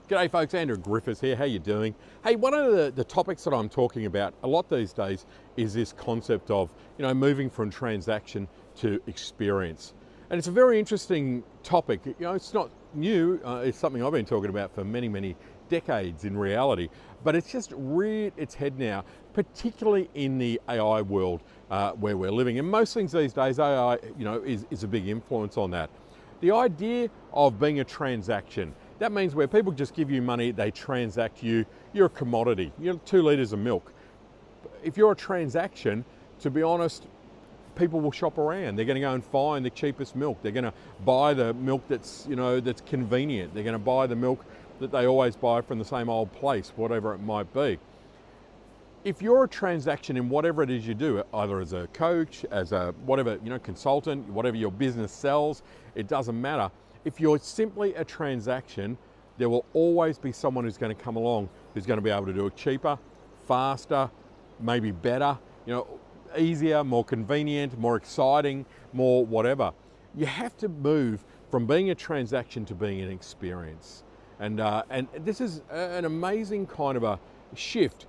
G'day folks, Andrew Griffiths here, how you doing? Hey, one of the topics that I'm talking about a lot these days is this concept of, moving from transaction to experience. And it's a very interesting topic. It's not new, it's something I've been talking about for many, many decades in reality, but it's just reared its head now, particularly in the AI world where we're living. And most things these days, AI, is a big influence on that. The idea of being a transaction, that means where people just give you money, they transact you, you're a commodity, you're 2 litres of milk. If you're a transaction, to be honest, people will shop around. They're going to go and find the cheapest milk. They're going to buy the milk that's, that's convenient. They're going to buy the milk that they always buy from the same old place, whatever it might be. If you're a transaction in whatever it is you do, either as a coach, as a whatever, consultant, whatever your business sells, it doesn't matter. If you're simply a transaction, there will always be someone who's going to come along who's going to be able to do it cheaper, faster, maybe better, easier, more convenient, more exciting, more whatever. You have to move from being a transaction to being an experience. And this is an amazing kind of a shift,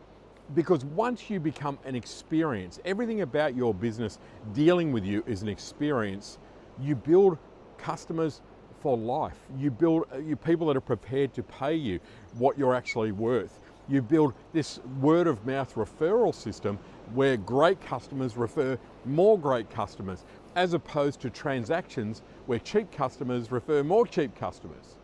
because once you become an experience, everything about your business dealing with you is an experience. You build customers for life. You build people that are prepared to pay you what you're actually worth. You build this word of mouth referral system where great customers refer more great customers, as opposed to transactions where cheap customers refer more cheap customers.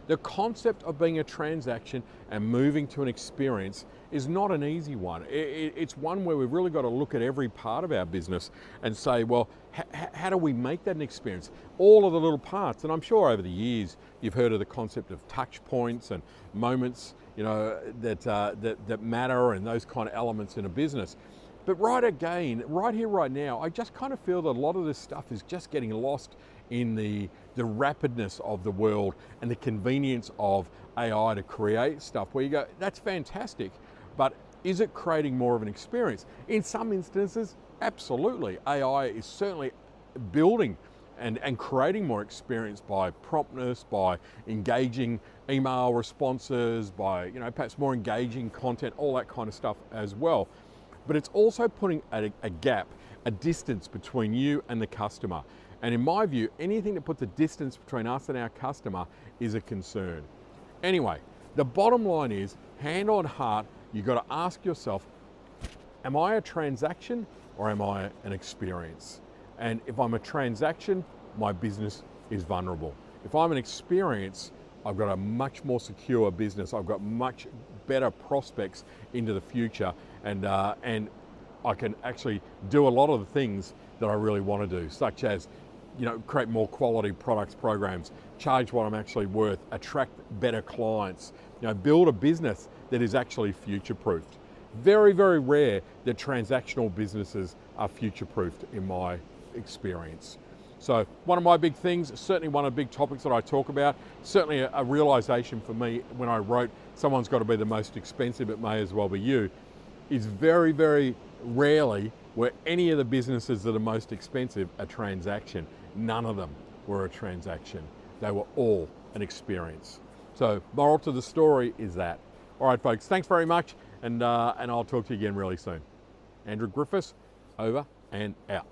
The concept of being a transaction and moving to an experience is not an easy one. It's one where we've really got to look at every part of our business and say, well, how do we make that an experience? All of the little parts, and I'm sure over the years you've heard of the concept of touch points and moments, that matter, and those kind of elements in a business. But right here, right now, I just kind of feel that a lot of this stuff is just getting lost in the rapidness of the world and the convenience of AI to create stuff where you go, that's fantastic, but is it creating more of an experience? In some instances, absolutely. AI is certainly building and creating more experience by promptness, by engaging email responses, by perhaps more engaging content, all that kind of stuff as well. But it's also putting a gap, a distance between you and the customer. And in my view, anything that puts a distance between us and our customer is a concern. Anyway, the bottom line is, hand on heart, you've got to ask yourself, am I a transaction or am I an experience? And if I'm a transaction, my business is vulnerable. If I'm an experience, I've got a much more secure business. I've got much better prospects into the future, and I can actually do a lot of the things that I really want to do, such as create more quality products, programs, charge what I'm actually worth, attract better clients, build a business that is actually future-proofed. Very, very rare that transactional businesses are future-proofed in my experience. So one of my big things, certainly one of the big topics that I talk about, certainly a realization for me when I wrote Someone's Got to Be the Most Expensive, It May As Well Be You, is very, very rarely were any of the businesses that are most expensive a transaction. None of them were a transaction. They were all an experience. So moral to the story is that. All right, folks, thanks very much, and I'll talk to you again really soon. Andrew Griffiths, over and out.